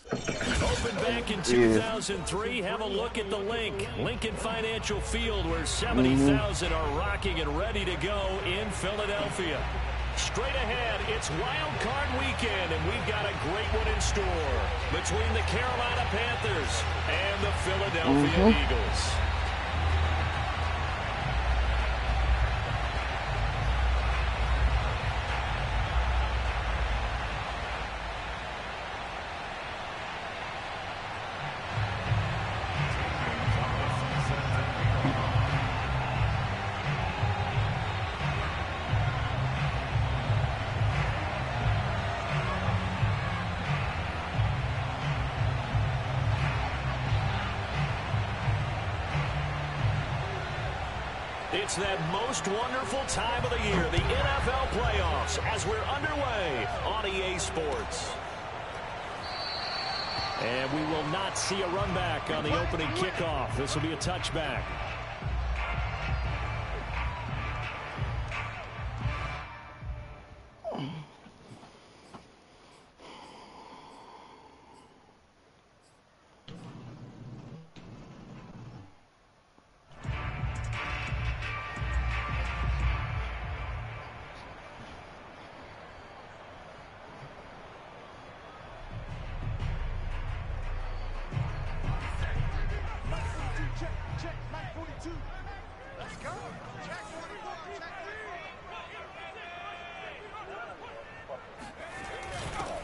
Opened back in 2003. Have a look at the link. Lincoln Financial Field, where 70,000 are rocking and ready to go in Philadelphia. Straight ahead, it's Wild Card Weekend, and we've got a great one in store between the Carolina Panthers and the Philadelphia Eagles. It's that most wonderful time of the year, the NFL playoffs, as we're underway on EA Sports. And we will not see a run back on the opening kickoff. This will be a touchback.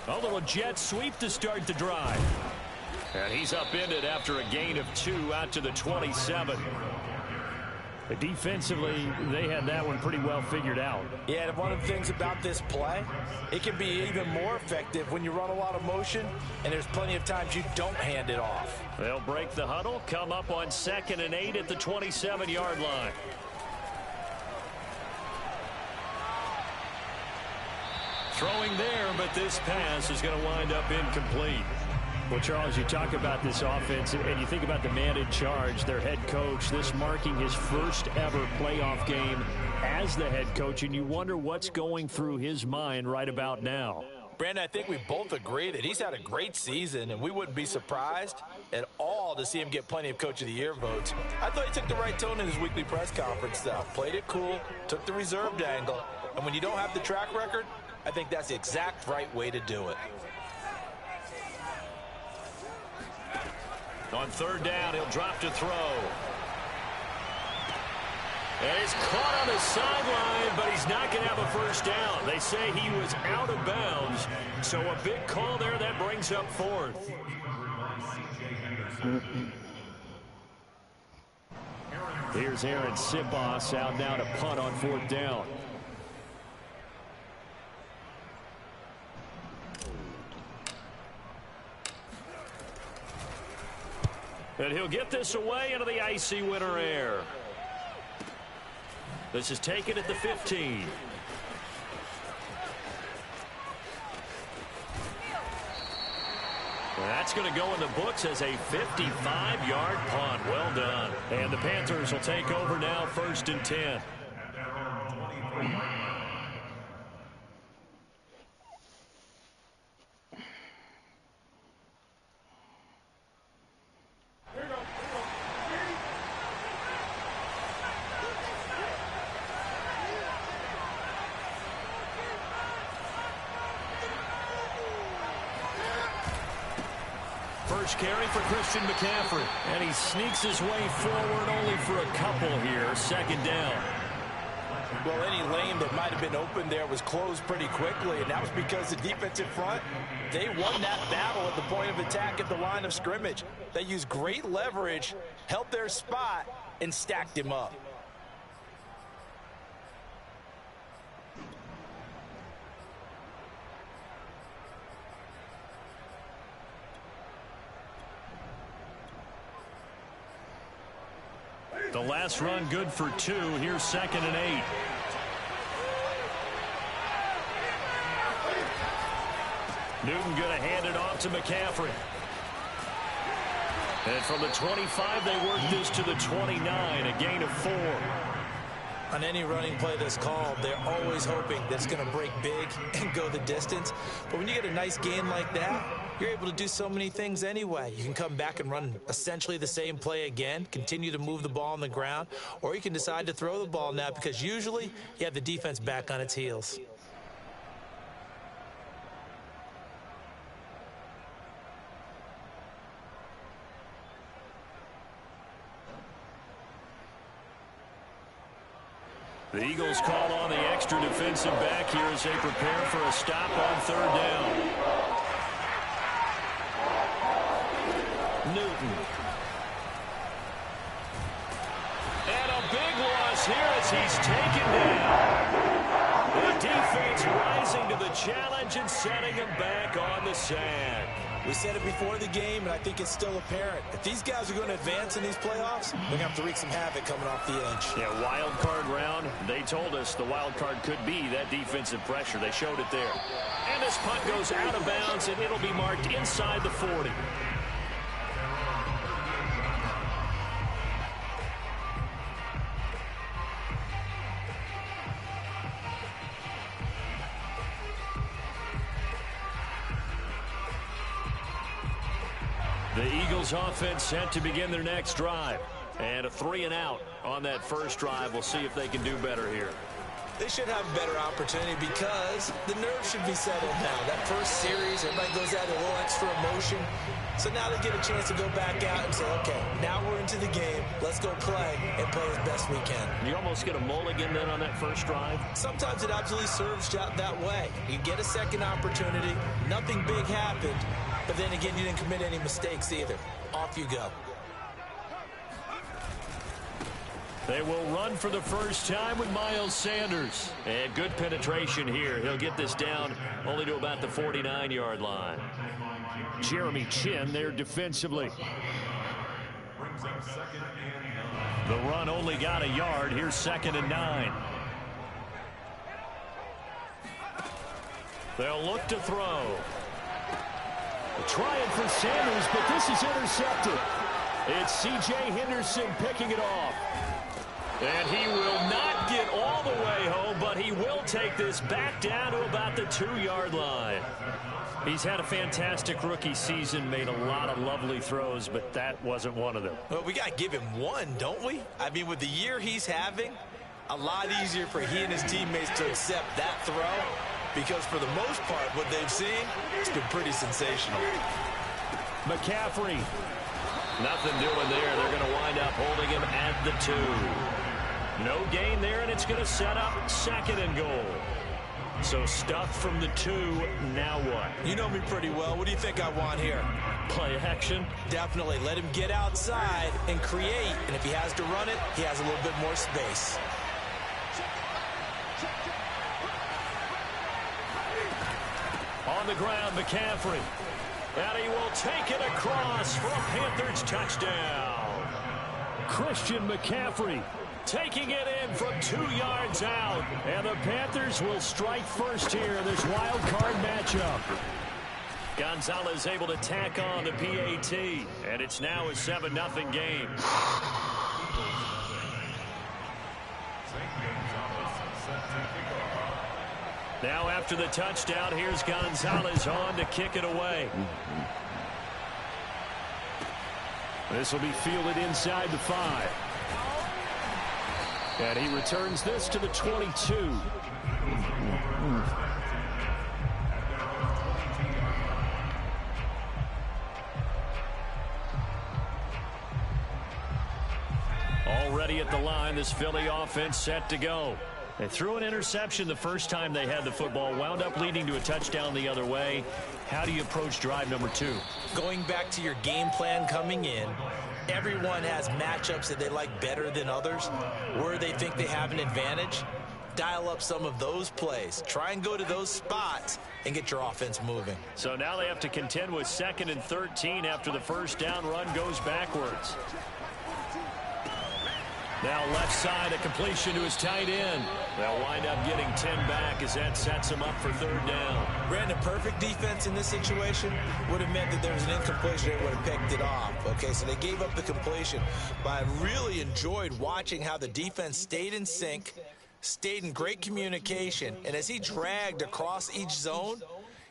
A little jet sweep to start the drive. And he's upended after a gain of 2 out to the 27. But defensively, they had that one pretty well figured out. Yeah, and one of the things about this play, it can be even more effective when you run a lot of motion, and there's plenty of times you don't hand it off. They'll break the huddle, come up on 2nd and 8 at the 27-yard line. Throwing there, but this pass is going to wind up incomplete. Well, Charles, you talk about this offense, and you think about the man in charge, their head coach, this marking his first ever playoff game as the head coach, and you wonder what's going through his mind right about now. Brandon, I think we both agree that he's had a great season, and we wouldn't be surprised at all to see him get plenty of Coach of the Year votes. I thought he took the right tone in his weekly press conference, though. Played it cool, took the reserved angle, and when you don't have the track record, I think that's the exact right way to do it. On 3rd down, he'll drop to throw. And he's caught on the sideline, but he's not going to have a first down. They say he was out of bounds, so a big call there that brings up 4th. Here's Aaron Sibos out now to punt on 4th down. And he'll get this away into the icy winter air. This is taken at the 15. That's going to go in the books as a 55-yard punt. Well done. And the Panthers will take over now, 1st and 10. First carry for Christian McCaffrey. And he sneaks his way forward only for a couple here. 2nd down. Well, any lane that might have been open there was closed pretty quickly, and that was because the defensive front, they won that battle at the point of attack at the line of scrimmage. They used great leverage, held their spot, and stacked him up. The last run good for 2. Here's 2nd and 8. Newton going to hand it off to McCaffrey. And from the 25, they work this to the 29, a gain of 4. On any running play that's called, they're always hoping that it's going to break big and go the distance. But when you get a nice gain like that, you're able to do so many things anyway. You can come back and run essentially the same play again, continue to move the ball on the ground, or you can decide to throw the ball now because usually you have the defense back on its heels. The Eagles call on the extra defensive back here as they prepare for a stop on 3rd down. Newton. And a big loss here as he's taken down. The defense rising to the challenge and setting him back on the sand. We said it before the game, and I think it's still apparent. If these guys are going to advance in these playoffs, they're going to have to wreak some havoc coming off the edge. Yeah, wild card round. They told us the wild card could be that defensive pressure. They showed it there. And this punt goes out of bounds, and it'll be marked inside the 40. The Eagles offense set to begin their next drive. And a 3-and-out on that first drive. We'll see if they can do better here. They should have a better opportunity because the nerves should be settled now. That first series, everybody goes out with a little extra emotion. So now they get a chance to go back out and say, okay, now we're into the game. Let's go play and play as best we can. You almost get a mulligan then on that first drive? Sometimes it absolutely serves out that way. You get a second opportunity. Nothing big happened. But then again, you didn't commit any mistakes either. Off you go. They will run for the first time with Miles Sanders. And good penetration here. He'll get this down only to about the 49-yard line. Jeremy Chin there defensively. The run only got a yard. Here's 2nd and 9. They'll look to throw. Trying for Sanders, but this is intercepted. It's C.J. Henderson picking it off. And he will not get all the way home, but he will take this back down to about the 2-yard line. He's had a fantastic rookie season, made a lot of lovely throws, but that wasn't one of them. Well, we got to give him one, don't we? I mean, with the year he's having, a lot easier for he and his teammates to accept that throw. Because for the most part, what they've seen, it's been pretty sensational. McCaffrey. Nothing doing there. They're going to wind up holding him at the 2. No gain there, and it's going to set up 2nd and goal. So stuffed from the 2. Now what? You know me pretty well. What do you think I want here? Play action? Definitely. Let him get outside and create. And if he has to run it, he has a little bit more space. On the ground, McCaffrey. And he will take it across for a Panthers touchdown. Christian McCaffrey taking it in from 2 yards out. And the Panthers will strike first here in this wild card matchup. Gonzalez able to tack on the PAT. And it's now a 7-0 game. Now after the touchdown, here's Gonzalez on to kick it away. This will be fielded inside the 5. And he returns this to the 22. Already at the line, this Philly offense set to go. They threw an interception the first time they had the football, wound up leading to a touchdown the other way. How do you approach drive number 2? Going back to your game plan coming in, everyone has matchups that they like better than others, where they think they have an advantage. Dial up some of those plays. Try and go to those spots and get your offense moving. So now they have to contend with 2nd and 13 after the first down run goes backwards. Now left side, a completion to his tight end. They'll wind up getting 10 back as that sets him up for third down. Brandon, perfect defense in this situation would have meant that there was an incompletion and would have picked it off. Okay, so they gave up the completion. But I really enjoyed watching how the defense stayed in sync, stayed in great communication, and as he dragged across each zone,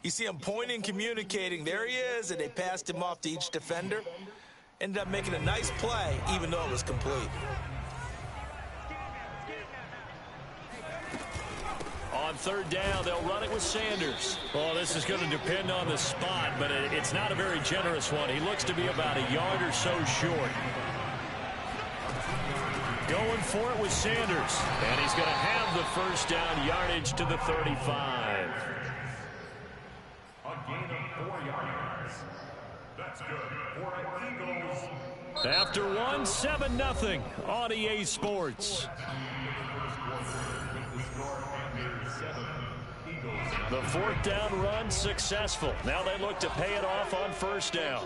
you see him pointing, communicating. There he is, and they passed him off to each defender. Ended up making a nice play, even though it was complete. On third down, they'll run it with Sanders. Well, this is going to depend on the spot, but it's not a very generous one. He looks to be about a yard or so short. Going for it with Sanders. And he's going to have the first down, yardage to the 35. A gain of 4 yards. That's good for Eagles. After 7-0 on EA Sports. The fourth down run successful. Now they look to pay it off on first down.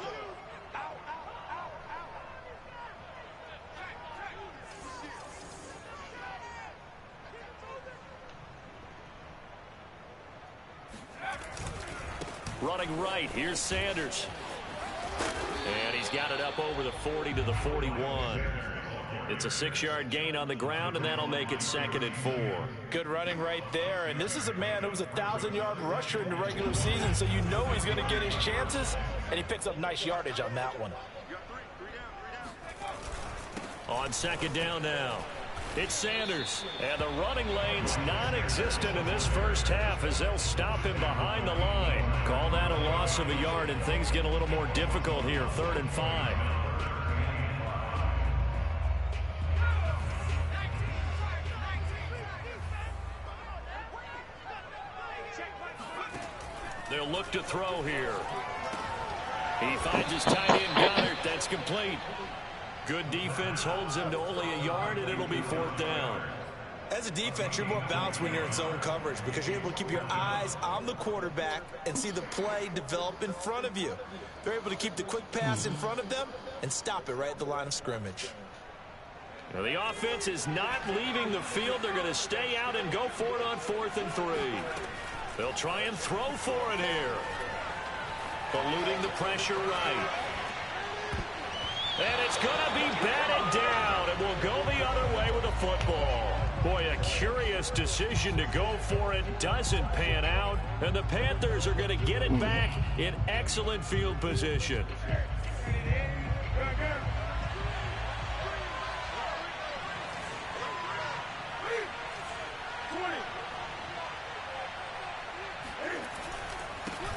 Running right, here's Sanders. And he's got it up over the 40 to the 41. It's a 6-yard gain on the ground, and that'll make it 2nd and 4. Good running right there, and this is a man who was a 1,000-yard rusher in the regular season, so you know he's going to get his chances, and he picks up nice yardage on that one. On second down now, it's Sanders, and the running lane's non-existent in this first half as they'll stop him behind the line. Call that a loss of a yard, and things get a little more difficult here, 3rd and 5. They'll look to throw here. He finds his tight end, Goddard. That's complete. Good defense holds him to only a yard, and it'll be 4th down. As a defense, you're more balanced when you're in zone coverage because you're able to keep your eyes on the quarterback and see the play develop in front of you. They're able to keep the quick pass in front of them and stop it right at the line of scrimmage. Now the offense is not leaving the field. They're going to stay out and go for it on 4th and 3. They'll try and throw for it here. Eluding the pressure right. And it's going to be batted down, and will go the other way with the football. Boy, a curious decision to go for it. Doesn't pan out, and the Panthers are going to get it back in excellent field position.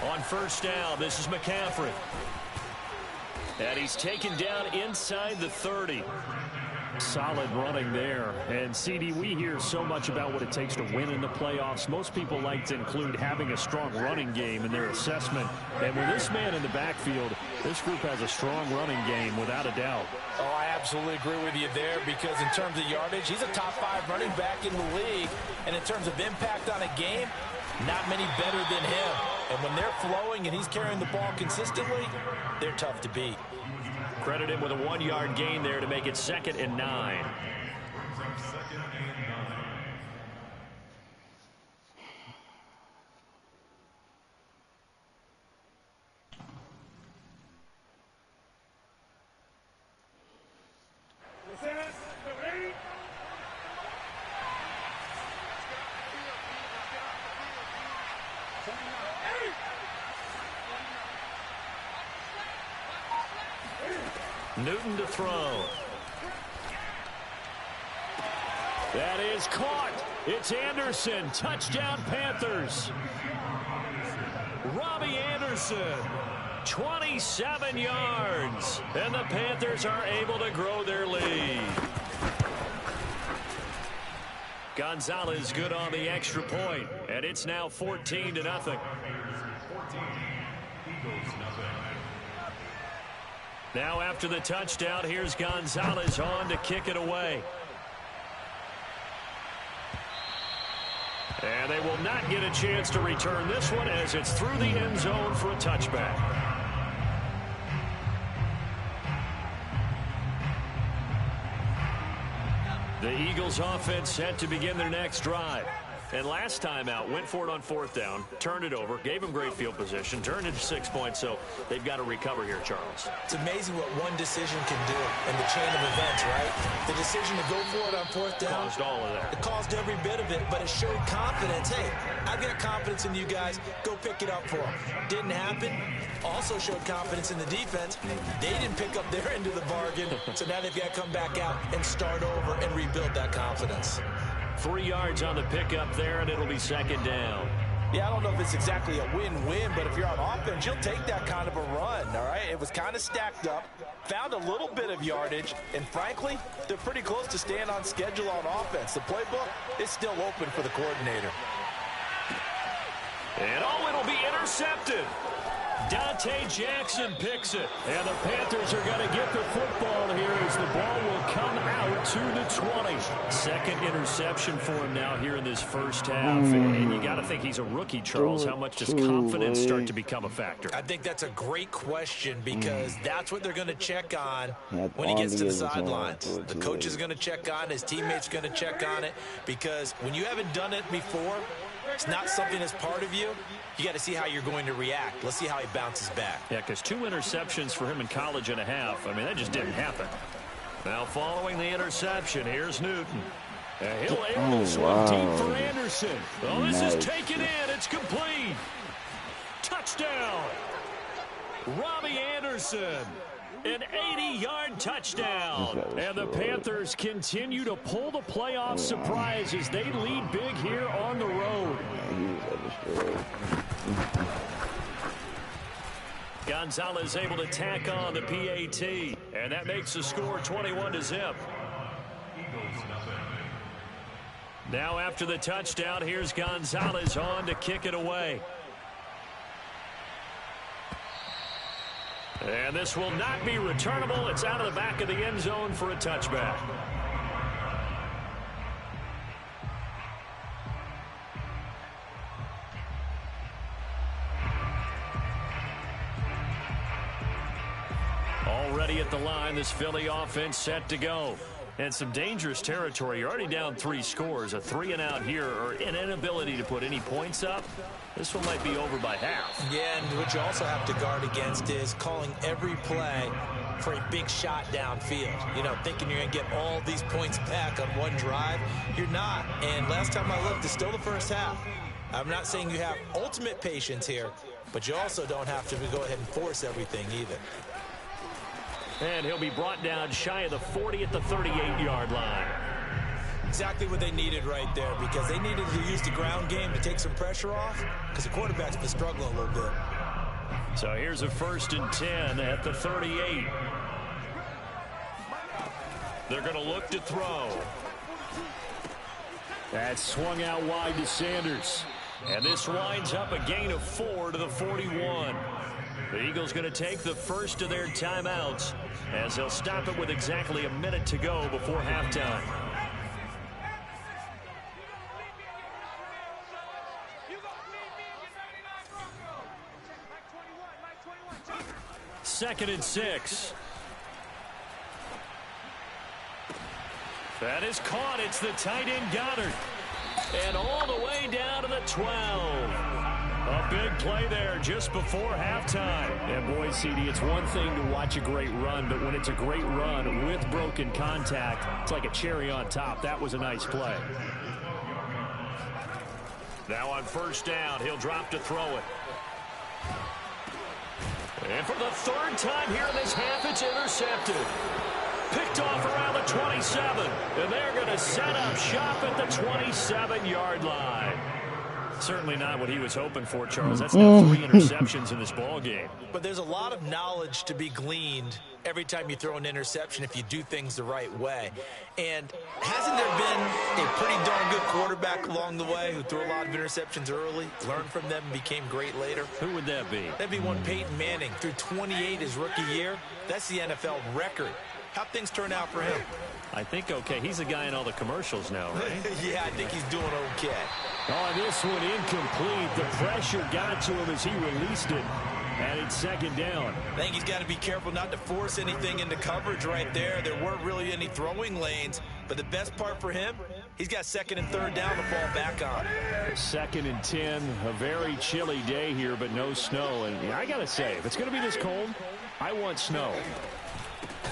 On first down, this is McCaffrey. And he's taken down inside the 30. Solid running there. And, CD, we hear so much about what it takes to win in the playoffs. Most people like to include having a strong running game in their assessment. And with this man in the backfield, this group has a strong running game without a doubt. Oh, I absolutely agree with you there because in terms of yardage, he's a top 5 running back in the league. And in terms of impact on a game, not many better than him. And when they're flowing and he's carrying the ball consistently, they're tough to beat. Credit him with a 1-yard gain there to make it 2nd and 9. Newton to throw. That is caught. It's Anderson. Touchdown, Panthers. Robbie Anderson, 27 yards. And the Panthers are able to grow their lead. Gonzalez good on the extra point, and it's now 14-0. Now after the touchdown, here's Gonzalez on to kick it away. And they will not get a chance to return this one as it's through the end zone for a touchback. The Eagles offense set to begin their next drive. And last time out, went for it on 4th down, turned it over, gave them great field position, turned it to 6 points, so they've got to recover here, Charles. It's amazing what one decision can do in the chain of events, right? The decision to go for it on 4th down. Caused all of that. It caused every bit of it, but it showed confidence. Hey, I've got confidence in you guys. Go pick it up for them. Didn't happen. Also showed confidence in the defense. They didn't pick up their end of the bargain, so now they've got to come back out and start over and rebuild that confidence. 3 yards on the pickup there, and it'll be 2nd down. Yeah, I don't know if it's exactly a win-win, but if you're on offense, you'll take that kind of a run, all right? It was kind of stacked up, found a little bit of yardage, and frankly, they're pretty close to staying on schedule on offense. The playbook is still open for the coordinator. And it'll be intercepted. Dante Jackson picks it. And the Panthers are going to get the football here as the ball will come out to the 20. Second interception for him now here in this first half. And you got to think he's a rookie, Charles. How much does confidence start to become a factor? I think that's a great question because that's what they're going to check on when he gets to the sidelines. The coach is going to check on it. His teammates are going to check on it because when you haven't done it before, it's not something that's part of you. You got to see how you're going to react. Let's see how he bounces back. Yeah, because 2 interceptions for him in college and a half. I mean, that just didn't happen. Now following the interception, here's Newton. He'll air this one deep for Anderson. Oh, this is taken in. It's complete. Touchdown. Robbie Anderson. An 80-yard touchdown. And the Panthers continue to pull the playoff surprise as they lead big here on the road. Gonzalez able to tack on the PAT. And that makes the score 21-0. Now after the touchdown, here's Gonzalez on to kick it away. And this will not be returnable. It's out of the back of the end zone for a touchback. Already at the line, this Philly offense set to go. And some dangerous territory. You're already down 3 scores. A 3-and-out here or an inability to put any points up. This one might be over by half. Yeah, and what you also have to guard against is calling every play for a big shot downfield. You know, thinking you're going to get all these points back on one drive. You're not. And last time I looked, it's still the first half. I'm not saying you have ultimate patience here, but you also don't have to go ahead and force everything either. And he'll be brought down shy of the 40 at the 38-yard line. Exactly what they needed right there because they needed to use the ground game to take some pressure off because the quarterback's been struggling a little bit. So here's a 1st and 10 at the 38. They're going to look to throw. That's swung out wide to Sanders. And this winds up a gain of 4 to the 41. The Eagles going to take the first of their timeouts as they'll stop it with exactly a minute to go before halftime. Second and 6. That is caught. It's the tight end Goddard. And all the way down to the 12. A big play there just before halftime. And boy, CD, it's one thing to watch a great run, but when it's a great run with broken contact, it's like a cherry on top. That was a nice play. Now on 1st down, he'll drop to throw it. And for the 3rd time here in this half, it's intercepted. Picked off around the 27. And they're going to set up shop at the 27-yard line. Certainly not what he was hoping for, Charles. That's now 3 interceptions in this ball game. But there's a lot of knowledge to be gleaned every time you throw an interception if you do things the right way. And hasn't there been a pretty darn good quarterback along the way who threw a lot of interceptions early, learned from them, and became great later? Who would that be? That'd be one Peyton Manning. Threw 28 his rookie year. That's the NFL record. How'd things turn out for him? I think okay. He's a guy in all the commercials now, right? Yeah, I think he's doing okay. Oh, this one incomplete. The pressure got to him as he released it. And it's second down. I think he's got to be careful not to force anything into coverage right there. There weren't really any throwing lanes, but the best part for him, he's got second and third down to fall back on. Second and 10, a very chilly day here, but no snow. And I got to say, if it's going to be this cold, I want snow.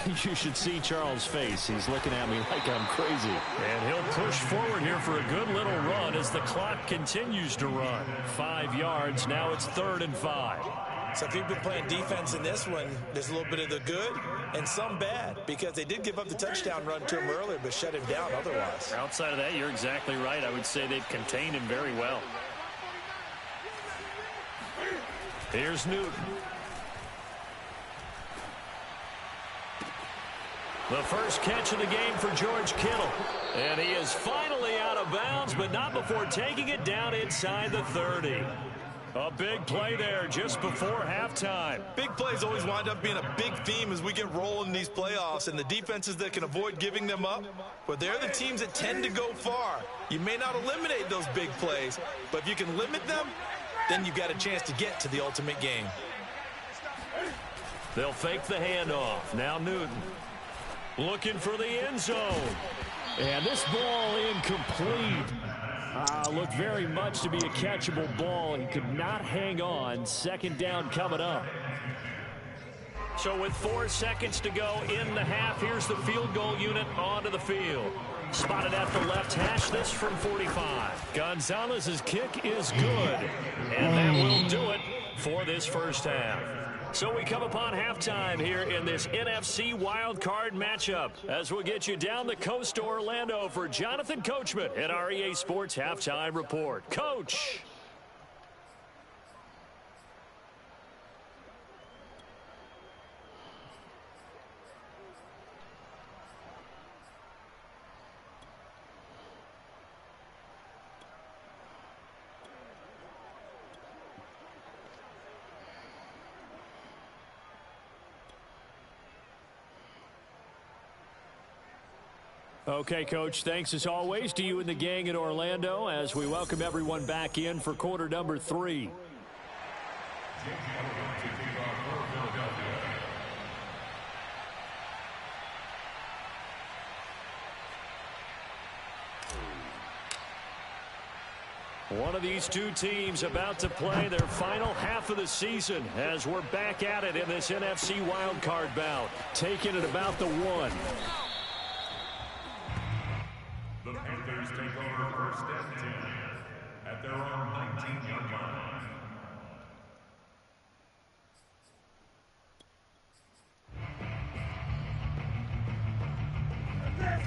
You should see Charles' face. He's looking at me like I'm crazy. And he'll push forward here for a good little run as the clock continues to run. 5 yards. Now it's 3rd and 5. So if you've been playing defense in this one, there's a little bit of the good and some bad, because they did give up the touchdown run to him earlier, but shut him down otherwise. Outside of that, you're exactly right. I would say they've contained him very well. Here's Newton. The first catch of the game for George Kittle. And he is finally out of bounds, but not before taking it down inside the 30. A big play there just before halftime. Big plays always wind up being a big theme as we get rolling in these playoffs, and the defenses that can avoid giving them up, but they're the teams that tend to go far. You may not eliminate those big plays, but if you can limit them, then you've got a chance to get to the ultimate game. They'll fake the handoff. Now Newton looking for the end zone. And this ball incomplete. Looked very much to be a catchable ball. He could not hang on. Second down coming up. So with 4 seconds to go in the half, here's the field goal unit onto the field. Spotted at the left hash, this from 45. Gonzalez's kick is good. And that will do it for this first half. So we come upon halftime here in this NFC wildcard matchup as we'll get you down the coast to Orlando for Jonathan Coachman at our EA Sports Halftime Report. Coach. Okay, Coach, thanks as always to you and the gang in Orlando as we welcome everyone back in for quarter number 3. One of these two teams about to play their final half of the season as we're back at it in this NFC wildcard bout. Taking it about the 1. The Panthers take over first and 10 at their own 19-yard line.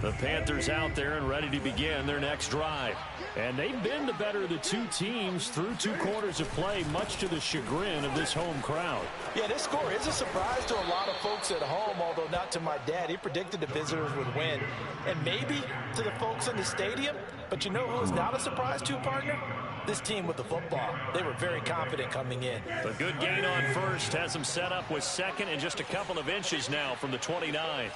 The Panthers out there and ready to begin their next drive. And they've been the better of the two teams through 2 quarters of play, much to the chagrin of this home crowd. Yeah, this score is a surprise to a lot of folks at home, although not to my dad. He predicted the visitors would win. And maybe to the folks in the stadium, but you know who is not a surprise to, partner? This team with the football. They were very confident coming in. A good gain on first has them set up with second and just a couple of inches now from the 29.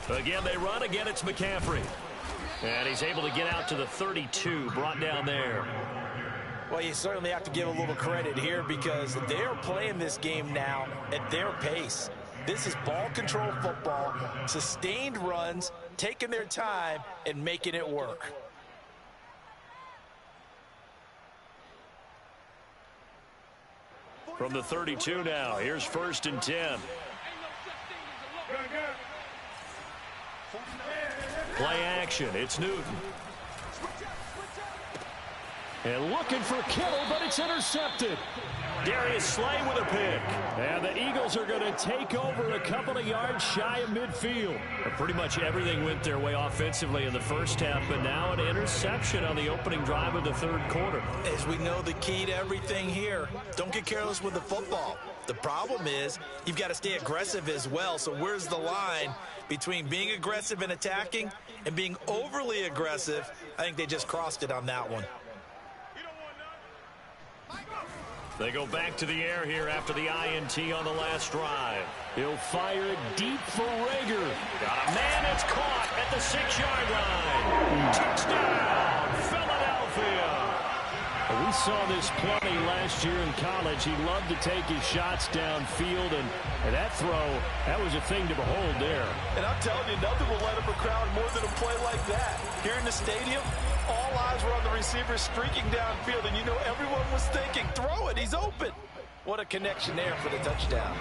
Again, they run. Again, it's McCaffrey. And he's able to get out to the 32, brought down there. Well, you certainly have to give a little credit here because they're playing this game now at their pace. This is ball control football, sustained runs, taking their time and making it work. From the 32 now, here's 1st and 10. Play action, it's Newton. And looking for Kittle, but it's intercepted. Darius Slay with a pick. And the Eagles are going to take over a couple of yards shy of midfield. Pretty much everything went their way offensively in the first half, but now an interception on the opening drive of the 3rd quarter. As we know, the key to everything here, don't get careless with the football. The problem is you've got to stay aggressive as well. So where's the line between being aggressive and attacking and being overly aggressive? I think they just crossed it on that one. They go back to the air here after the INT on the last drive. He'll fire it deep for Rager. Got a man that's caught at the 6-yard line. Touchdown, Philadelphia. We saw this plenty last year in college. He loved to take his shots downfield, and that throw, that was a thing to behold there. And I'm telling you, nothing will let up a crowd more than a play like that. Here in the stadium, all eyes were on the receiver streaking downfield, and you know everyone was thinking, throw it, he's open. What a connection there for the touchdown.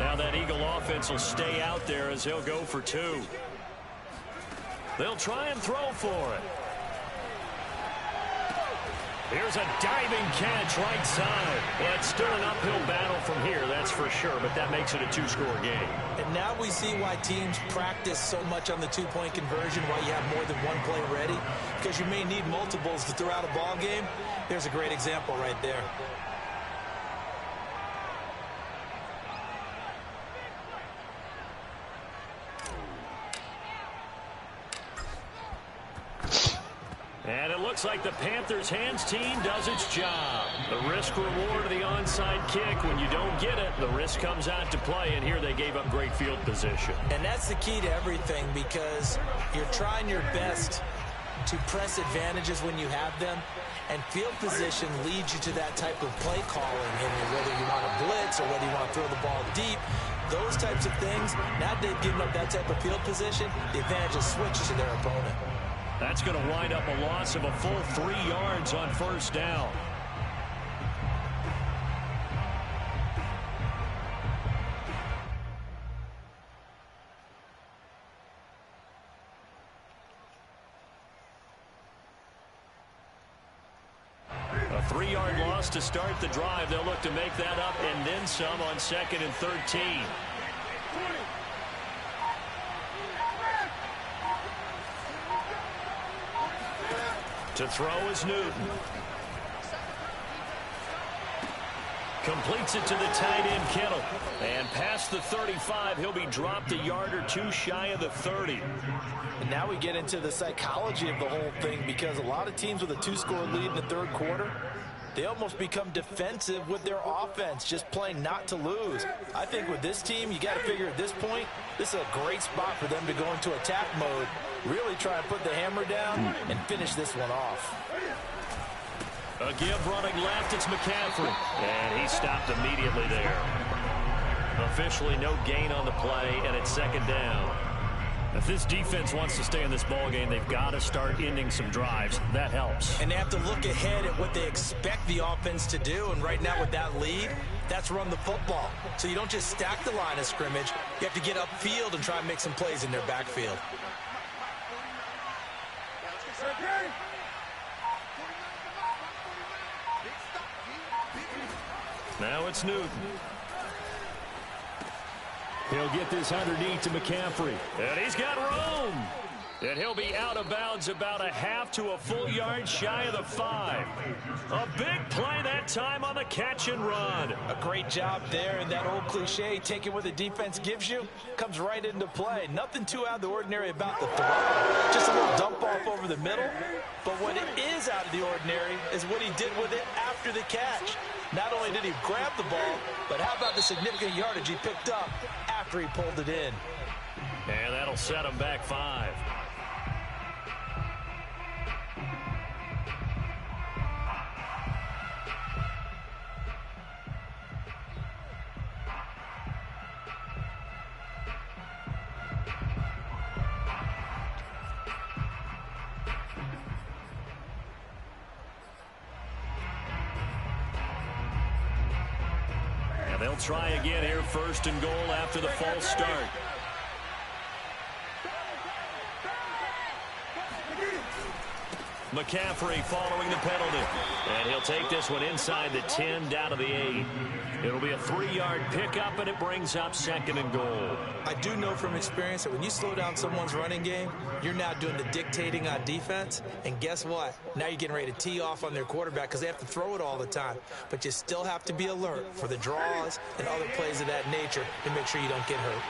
Now that Eagle offense will stay out there as he'll go for 2. They'll try and throw for it. Here's a diving catch right side. Well, it's still an uphill battle from here, that's for sure, but that makes it a 2-score game. And now we see why teams practice so much on the 2-point conversion, why you have more than one play ready, because you may need multiples to throw out a ball game. There's a great example right there. And it looks like the Panthers' hands team does its job. The risk reward of the onside kick. When you don't get it, the risk comes out to play, and here they gave up great field position. And that's the key to everything, because you're trying your best to press advantages when you have them, and field position leads you to that type of play calling. And whether you want to blitz or whether you want to throw the ball deep, those types of things, now they've given up that type of field position, the advantage just switches to their opponent. That's going to wind up a loss of a full 3 yards on first down. A 3-yard loss to start the drive. They'll look to make that up and then some on 2nd and 13. To throw is Newton. Completes it to the tight end, Kittle. And past the 35, he'll be dropped a yard or 2 shy of the 30. And now we get into the psychology of the whole thing, because a lot of teams with a 2-score lead in the third quarter, they almost become defensive with their offense, just playing not to lose. I think with this team, you got to figure at this point, this is a great spot for them to go into attack mode, really try and put the hammer down and finish this one off. A give running left, it's McCaffrey. And he stopped immediately there. Officially no gain on the play, and it's 2nd down. If this defense wants to stay in this ballgame, they've got to start ending some drives. That helps. And they have to look ahead at what they expect the offense to do. And right now with that lead, that's run the football. So you don't just stack the line of scrimmage. You have to get upfield and try and make some plays in their backfield. Now it's Newton. He'll get this underneath to McCaffrey. And he's got room. And he'll be out of bounds about a half to a full yard shy of the 5. A big play that time on the catch and run. A great job there, and that old cliche, taking what the defense gives you, comes right into play. Nothing too out of the ordinary about the throw. Just a little dump off over the middle. But what is out of the ordinary is what he did with it after the catch. Not only did he grab the ball, but how about the significant yardage he picked up after he pulled it in. And that'll set him back 5. They'll try again here, 1st and goal after the false start. McCaffrey following the penalty. And he'll take this one inside the 10, down to the 8. It'll be a 3-yard pickup, and it brings up 2nd and goal. I do know from experience that when you slow down someone's running game, you're now doing the dictating on defense. And guess what? Now you're getting ready to tee off on their quarterback because they have to throw it all the time. But you still have to be alert for the draws and other plays of that nature to make sure you don't get hurt.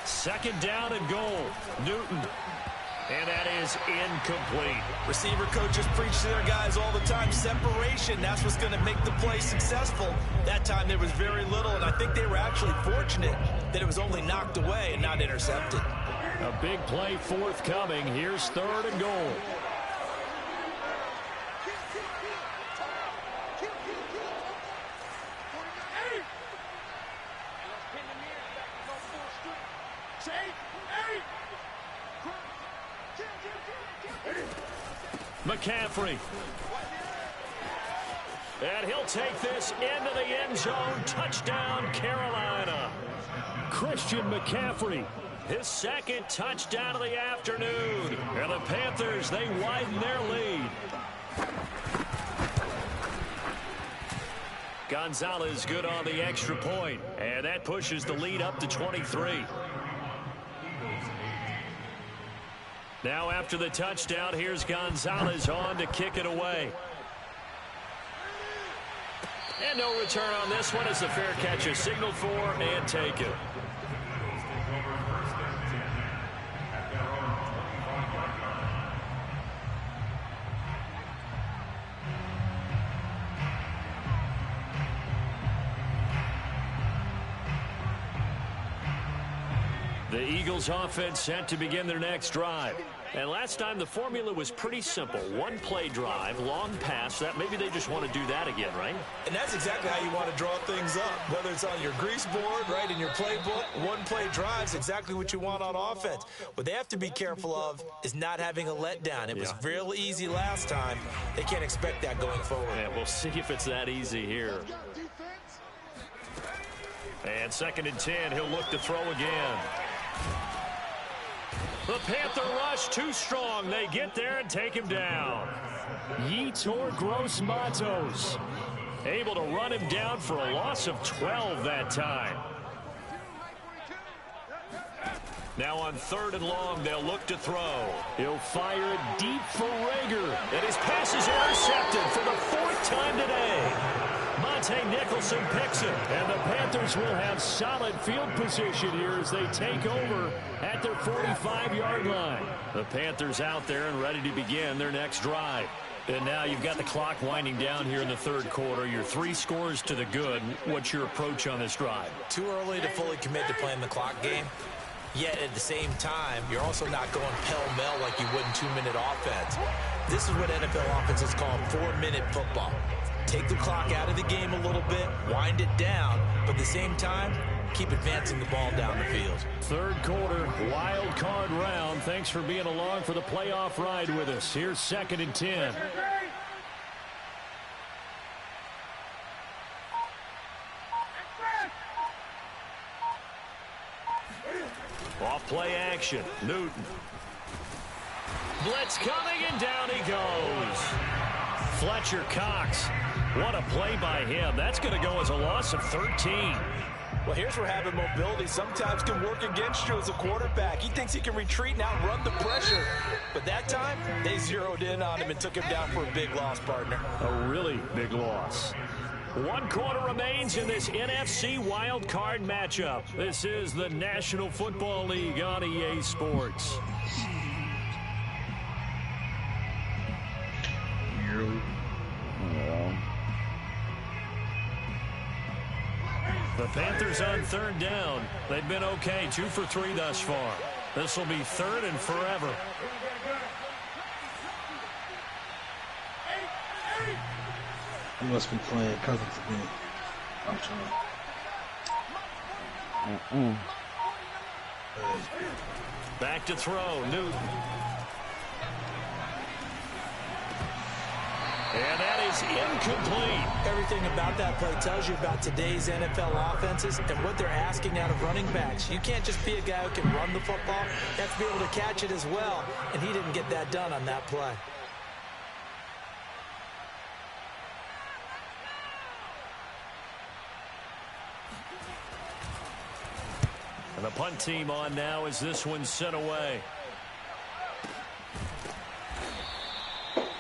Second down and goal. Newton. And that is incomplete. Receiver coaches preach to their guys all the time. Separation, that's what's going to make the play successful. That time there was very little, and I think they were actually fortunate that it was only knocked away and not intercepted. A big play forthcoming. Here's 3rd and goal. McCaffrey. And he'll take this into the end zone. Touchdown, Carolina. Christian McCaffrey, his 2nd touchdown of the afternoon. And the Panthers, they widen their lead. Gonzalez good on the extra point. And that pushes the lead up to 23. Now after the touchdown, here's Gonzalez on to kick it away. And no return on this one as the fair catch is signaled for and taken. The Eagles offense set to begin their next drive. And last time the formula was pretty simple. 1 play drive, long pass. That maybe they just want to do that again, right? And that's exactly how you want to draw things up. Whether it's on your grease board, right, in your playbook, 1 play drive is exactly what you want on offense. What they have to be careful of is not having a letdown. It was real easy last time. They can't expect that going forward. Yeah, we'll see if it's that easy here. And 2nd and 10, he'll look to throw again. The Panther rush too strong. They get there and take him down. Yetur Gross-Matos able to run him down for a loss of 12 that time. Now on 3rd and long, they'll look to throw. He'll fire it deep for Rager. And his pass is intercepted for the 4th time today. Monte Nicholson picks it, and the Panthers will have solid field position here as they take over at their 45-yard line. The Panthers out there and ready to begin their next drive. And now you've got the clock winding down here in the 3rd quarter. You're 3 scores to the good. What's your approach on this drive? Too early to fully commit to playing the clock game. Yet at the same time, you're also not going pell-mell like you would in 2-minute offense. This is what NFL offenses call 4-minute football. Take the clock out of the game a little bit, wind it down, but at the same time, keep advancing the ball down the field. 3rd quarter, wild card round. Thanks for being along for the playoff ride with us. Here's 2nd and 10. Off play action. Newton. Blitz coming, and down he goes. Fletcher Cox. What a play by him. That's going to go as a loss of 13. Well, here's where having mobility sometimes can work against you as a quarterback. He thinks he can retreat and outrun the pressure. But that time, they zeroed in on him and took him down for a big loss, partner. A really big loss. 1 quarter remains in this NFC wild card matchup. This is the National Football League on EA Sports. The Panthers on 3rd down. They've been okay, 2 for 3 thus far. This will be 3rd and forever. He must be playing Cousins again. I'm trying. Back to throw, Newton. And that is incomplete. Everything about that play tells you about today's NFL offenses and what they're asking out of running backs. You can't just be a guy who can run the football. You have to be able to catch it as well, and he didn't get that done on that play. And the punt team on now as this one's sent away.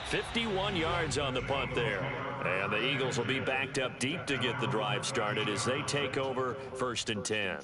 51 yards on the punt there. And the Eagles will be backed up deep to get the drive started as they take over 1st and 10.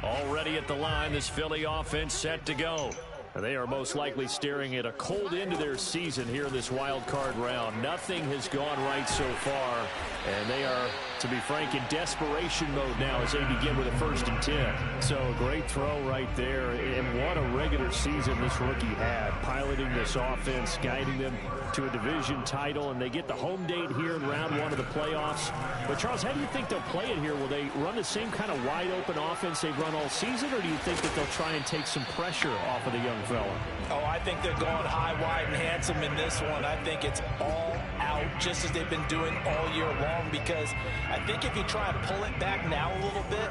Already at the line, this Philly offense set to go. They are most likely staring at a cold end to their season here in this wild card round. Nothing has gone right so far, and they are, to be frank, in desperation mode now as they begin with a 1st and 10. So a great throw right there, and what a regular season this rookie had, piloting this offense, guiding them to a division title, and they get the home date here in round 1 of the playoffs. But Charles, how do you think they'll play it here? Will they run the same kind of wide open offense they've run all season, or do you think that they'll try and take some pressure off of the young fella? Oh, I think they're going high, wide, and handsome in this one. I think it's all out, just as they've been doing all year long, because I think if you try and pull it back now a little bit,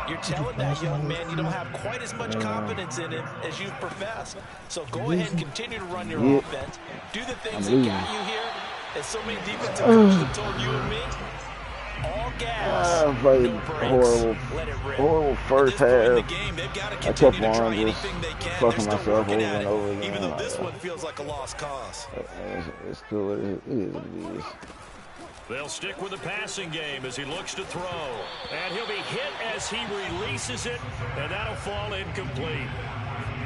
you're telling that young man you don't have quite as much confidence in him as you've professed. So go ahead and continue to run your offense. Do the things that got you here, as so many defensive coaches have told you and me. All gas, no brakes, let it rip. Horrible first half. Game, I kept on just fucking myself over and over again. Even though this one feels like a lost cause. It's cool. It is what it is. They'll stick with the passing game as he looks to throw. And he'll be hit as he releases it, and that'll fall incomplete.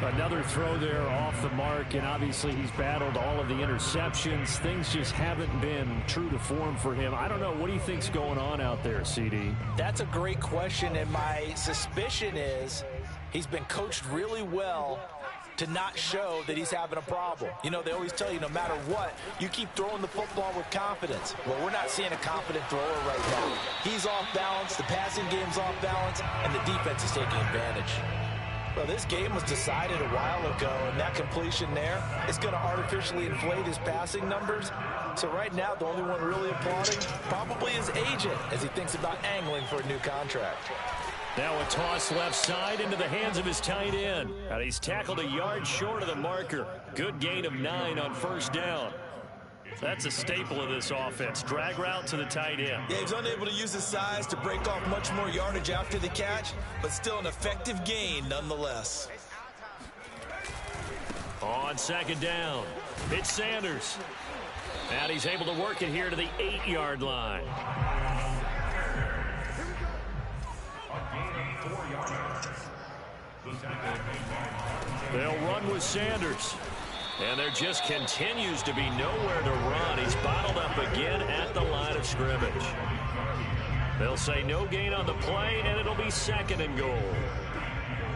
Another throw there off the mark, and obviously he's battled all of the interceptions. Things just haven't been true to form for him. I don't know. What do you think's going on out there, CD? That's a great question, and my suspicion is he's been coached really well to not show that he's having a problem. You know, they always tell you no matter what, you keep throwing the football with confidence. Well, we're not seeing a confident thrower right now. He's off balance, the passing game's off balance, and the defense is taking advantage. Well, this game was decided a while ago, and that completion there is going to artificially inflate his passing numbers. So right now, the only one really applauding probably his agent as he thinks about angling for a new contract. Now a toss left side into the hands of his tight end. And he's tackled a yard short of the marker. Good gain of 9 on 1st down. That's a staple of this offense. Drag route to the tight end. Yeah, he's unable to use his size to break off much more yardage after the catch, but still an effective gain nonetheless. On 2nd down, it's Sanders. And he's able to work it here to the 8-yard line. They'll run with Sanders. And there just continues to be nowhere to run. He's bottled up again at the line of scrimmage. They'll say no gain on the play, and it'll be 2nd and goal.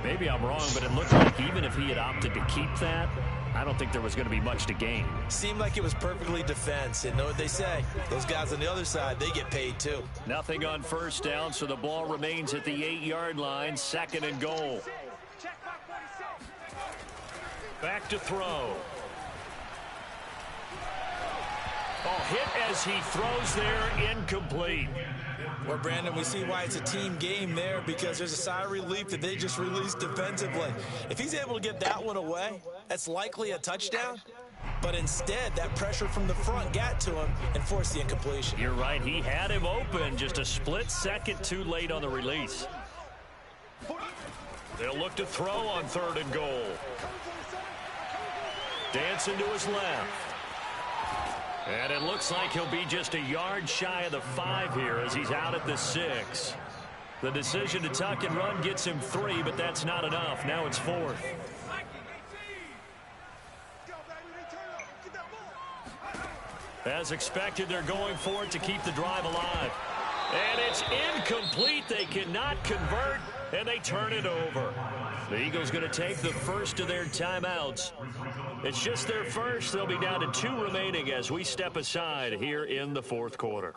Maybe I'm wrong, but it looked like even if he had opted to keep that, I don't think there was going to be much to gain. Seemed like it was perfectly defense. And know what they say? Those guys on the other side, they get paid too. Nothing on 1st down, so the ball remains at the 8-yard line, 2nd and goal. Back to throw. Oh, hit as he throws there, incomplete. Well, Brandon, we see why it's a team game there, because there's a sigh of relief that they just released defensively. If he's able to get that one away, that's likely a touchdown. But instead, that pressure from the front got to him and forced the incompletion. You're right. He had him open, just a split second too late on the release. They'll look to throw on 3rd and goal. Dancing to his left. And it looks like he'll be just a yard shy of the 5 here as he's out at the 6. The decision to tuck and run gets him 3, but that's not enough. Now it's 4th. As expected, they're going for it to keep the drive alive. And it's incomplete. They cannot convert, and they turn it over. The Eagles going to take the first of their timeouts. It's just their first. They'll be down to 2 remaining as we step aside here in the 4th quarter.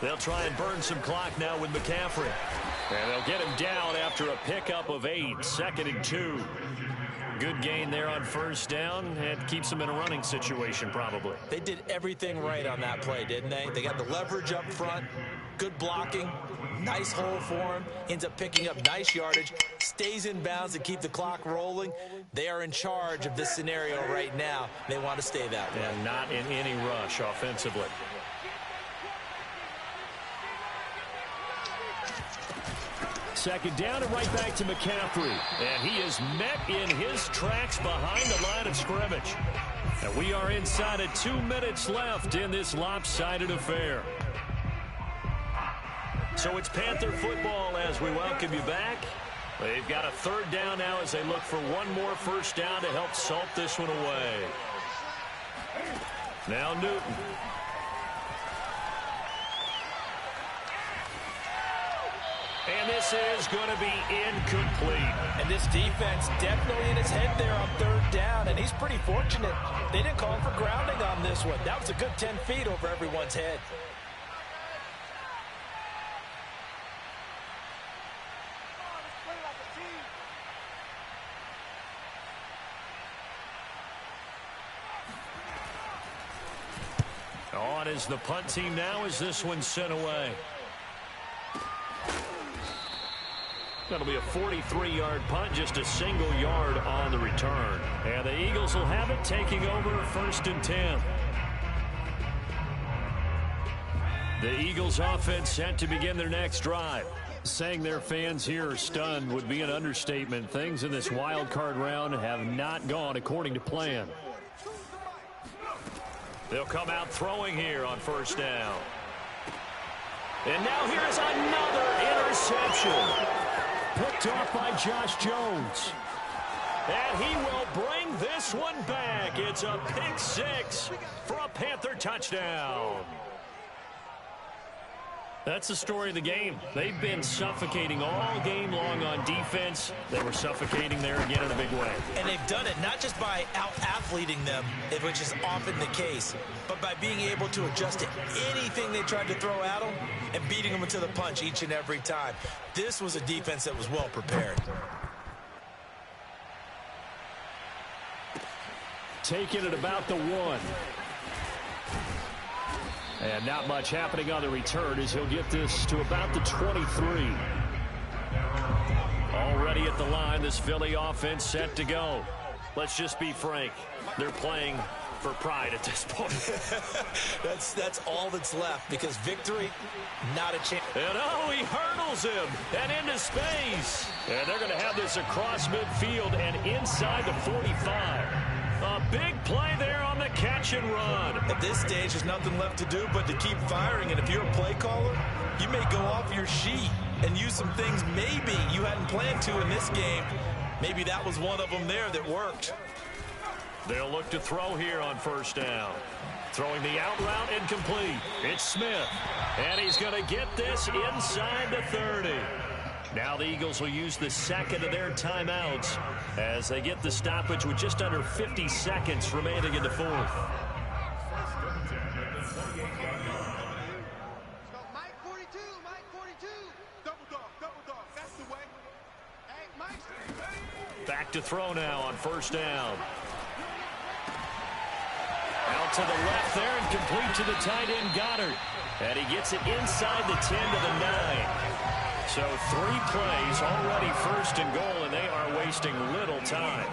They'll try and burn some clock now with McCaffrey. And they'll get him down after a pickup of 8, 2nd and 2. Good gain there on 1st down, and keeps him in a running situation probably. They did everything right on that play, didn't they? They got the leverage up front, good blocking, nice hole for him, ends up picking up nice yardage, stays in bounds to keep the clock rolling. They are in charge of this scenario right now. They want to stay that way. And not in any rush offensively. Second down and right back to McCaffrey. And he is met in his tracks behind the line of scrimmage. And we are inside of 2 minutes left in this lopsided affair. So it's Panther football as we welcome you back. They've got a third down now as they look for one more first down to help salt this one away. Now Newton. And this is going to be incomplete. And this defense definitely in his head there on third down, and he's pretty fortunate. They didn't call him for grounding on this one. That was a good 10 feet over everyone's head. On is the punt team now as this one's sent away. That'll be a 43-yard punt, just a single yard on the return. And the Eagles will have it, taking over 1st and 10. The Eagles offense set to begin their next drive. Saying their fans here are stunned would be an understatement. Things in this wild card round have not gone according to plan. They'll come out throwing here on first down. And now here's another interception. Picked off by Josh Jones. And he will bring this one back. It's a pick six for a Panther touchdown. That's the story of the game. They've been suffocating all game long on defense. They were suffocating there again in a big way. And they've done it not just by out-athleting them, which is often the case, but by being able to adjust to anything they tried to throw at them and beating them into the punch each and every time. This was a defense that was well prepared. Taking it about the 1. And not much happening on the return as he'll get this to about the 23. Already at the line, this Philly offense set to go. Let's just be frank. They're playing for pride at this point. That's all that's left, because victory, not a chance. And oh, he hurdles him and into space. And they're going to have this across midfield and inside the 45. A big play there on the catch and run. At this stage, there's nothing left to do but to keep firing. And if you're a play caller, you may go off your sheet and use some things maybe you hadn't planned to in this game. Maybe that was one of them there that worked. They'll look to throw here on first down. Throwing the out route incomplete. It's Smith. And he's going to get this inside the 30. Now the Eagles will use the second of their timeouts as they get the stoppage with just under 50 seconds remaining in the fourth. Back to throw now on first down. Out to the left there and complete to the tight end Goddard. And he gets it inside the 10 to the 9. So 3 plays already first and goal, and they are wasting little time.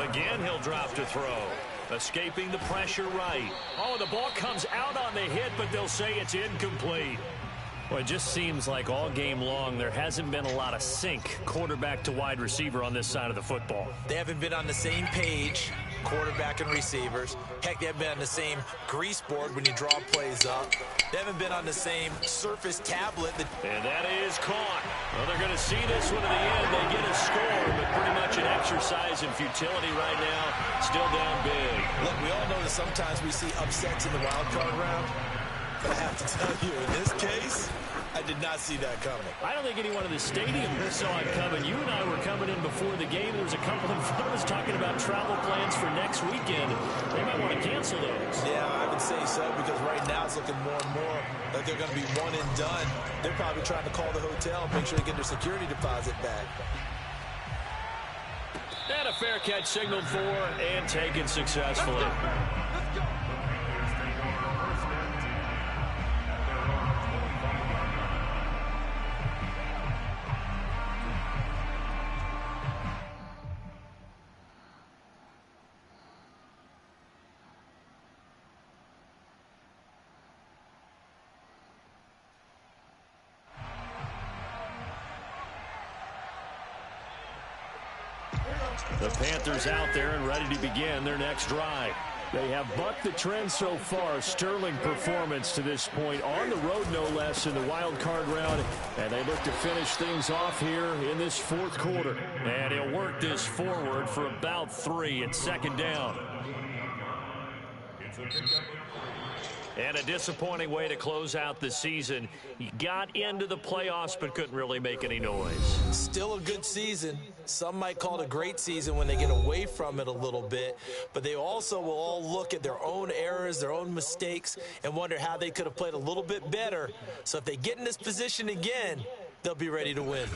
Again, he'll drop to throw. Escaping the pressure right. Oh, the ball comes out on the hit, but they'll say it's incomplete. Well, it just seems like all game long there hasn't been a lot of sync quarterback to wide receiver on this side of the football. They haven't been on the same page, quarterback and receivers. Heck, they haven't been on the same grease board when you draw plays up. They haven't been on the same surface tablet. And that is caught. Well, they're going to see this one to the end. They get a score, but pretty much an exercise in futility right now. Still down big. Look, we all know that sometimes we see upsets in the wild card round. But I have to tell you, in this case, I did not see that coming. I don't think anyone in the stadium saw it coming. You and I were coming in before the game. There was a couple in front of us talking about travel plans for next weekend. They might want to cancel those. Yeah, I would say so, because right now it's looking more and more like they're going to be one and done. They're probably trying to call the hotel and make sure they get their security deposit back. And a fair catch signaled for and taken successfully. The Panthers out there and ready to begin their next drive. They have bucked the trend so far. Sterling performance to this point on the road, no less, in the wild card round. And they look to finish things off here in this fourth quarter. And he'll work this forward for about 3 at second down. And a disappointing way to close out the season. He got into the playoffs but couldn't really make any noise. Still a good season. Some might call it a great season when they get away from it a little bit. But they also will all look at their own errors, their own mistakes, and wonder how they could have played a little bit better. So if they get in this position again, they'll be ready to win.